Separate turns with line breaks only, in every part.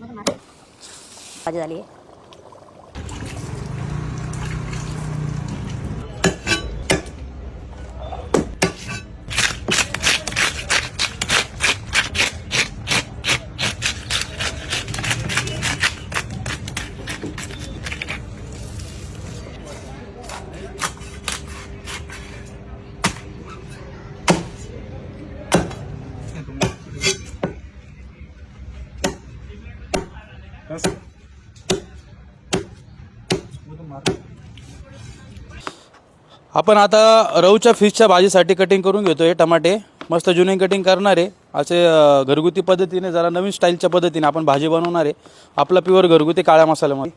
भाजी झाली आहे.
आपण आता रवूच्या फिशच्या भाजीसाठी कटिंग करून घेतोय. टमाटे मस्त जुने कटिंग करणार आहे. असे घरगुती पद्धतीने जरा नवीन स्टाईलच्या पद्धतीने आपण भाजी बनवणार आहे. आपला प्युअर घरगुती काळ्या मसाल्यामध्ये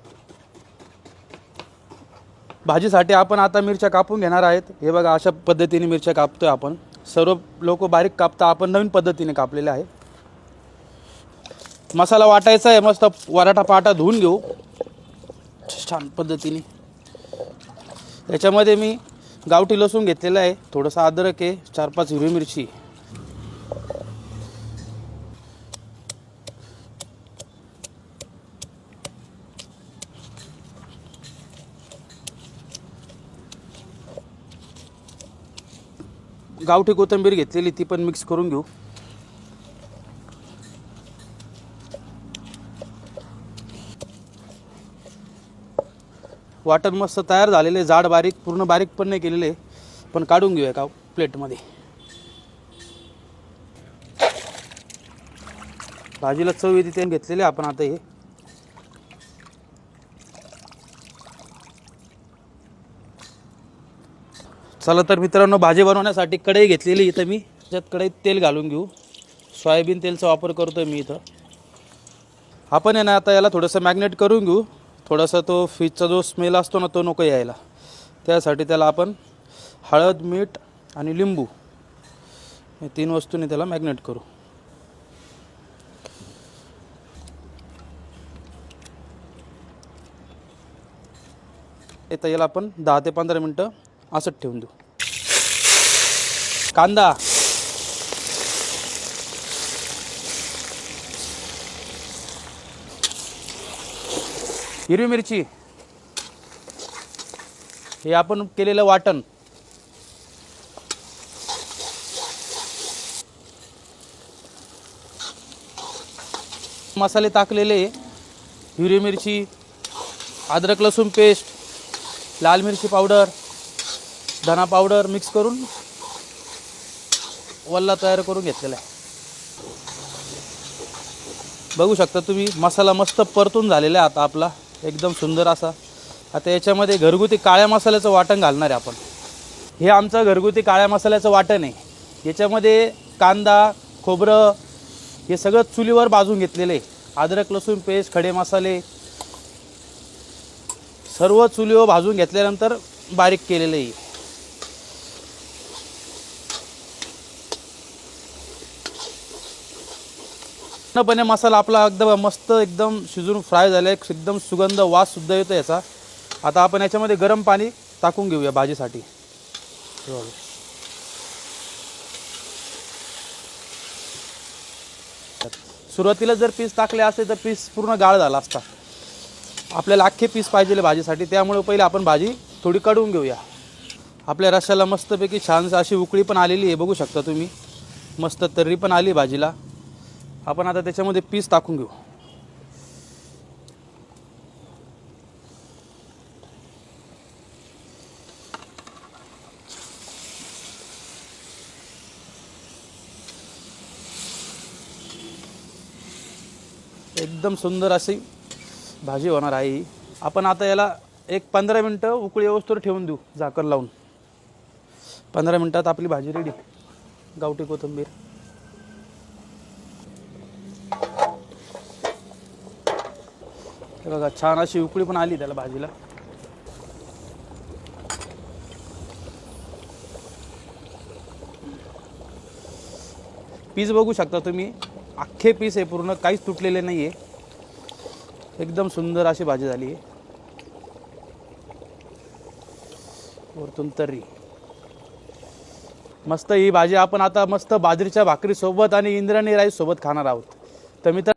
भाजीसाठी आपण आता मिरच्या कापून घेणार आहेत. हे बघा, अशा पद्धतीने मिरच्या कापतोय आपण. सर्व लोक बारीक कापता, आपण नवीन पद्धतीने कापलेले आहे. मसाला वाटायचा आहे. मस्त वराठा पाटा धुवून घेऊ छान पद्धतीने. याच्यामध्ये मी गावठी लसूण घेतलेला आहे, थोडंसं अद्रक आहे, 4-5 हिरवी मिरची. गावठी कोथिंबीर घेतलेली, ती पण मिक्स करून घेऊ. वाटण मस्त तयार झालेले, जाड बारीक, पूर्ण बारीक पण नाही केलेले, पण काढून घेऊया का प्लेटमध्ये. भाजीला चव येते ते घेतलेले आपण आता. हे चला तर मित्रांनो, भाजी बनवण्यासाठी कढई घेतलेली इथं मी. त्याच्यात कढईत तेल घालून घेऊ. सोयाबीन तेलचा वापर करतोय मी इथं. आपण आहे ना आता याला थोडंसं मॅग्नेट करून घेऊ. थोडासा तो फिशचा जो स्मेल असतो ना, तो नको यायला. त्यासाठी त्याला आपण हळद, मीठ आणि लिंबू हे 3 वस्तूंनी त्याला मॅग्नेट करू. आता याला आपण 10 ते 15 मिनटं असंच ठेवून देऊ. कांदा, हिरवी मिरची, हे आपण केलेलं वाटण, मसाले टाकलेले, हिरवी मिरची, अद्रक लसूण पेस्ट, लाल मिरची पावडर, धना पावडर मिक्स करून वल्ला तयार करून घेतलेला आहे. बघू शकता तुम्ही, मसाला मस्त परतून झालेला आहे आता आपला, एकदम सुंदर असा. आता याच्यामध्ये घरगुती काळ्या मसाल्याचं वाटण घालणार आहे आपण. हे आमचं घरगुती काळ्या मसाल्याचं वाटण आहे. याच्यामध्ये कांदा, खोबरं हे सगळं चुलीवर भाजून घेतलेलं आहे. अद्रक लसूण पेस्ट, खडे मसाले सर्व चुलीवर भाजून घेतल्यानंतर बारीक केलेलं आहे. पूर्णपणे मसाला आपला एकदम मस्त एकदम शिजून फ्राय झाला आहे. एकदम सुगंध वास सुद्धा येतो याचा. आता आपण याच्यामध्ये गरम पाणी टाकून घेऊया भाजीसाठी. सुरुवातीला जर पीस टाकले असते तर पीस पूर्ण गाळ झाला असता. आपल्याला अख्खे पीस पाहिजे भाजीसाठी, त्यामुळे पहिले आपण भाजी थोडी काढून घेऊया. आपल्या रश्श्याला मस्तपैकी छान अशी उकळी पण आलेली आहे, बघू शकता तुम्ही. मस्त तर्री पण आली भाजीला. आपण आता त्याच्यामध्ये पीस टाकून घेऊ. एकदम सुंदर अशी भाजी होणार आहे. आपण आता याला एक 15 मिनटं उकळी येऊस्तोवर ठेवून देऊ झाकण लावून. 15 मिनटात आपली भाजी रेडी. गावठी कोथिंबीर, बघा छान अशी उकळी पण आली त्याला भाजीला. पीस बघू शकता तुम्ही, अख्खे पीस आहे पूर्ण, काहीच तुटलेले नाही आहे. एकदम सुंदर अशी भाजी झाली आहे. वरतून तर्री मस्त. ही भाजी आपण आता मस्त बाजरीच्या भाकरी सोबत आणि इंद्रायणी राईस सोबत खाणार आहोत. तर मित्र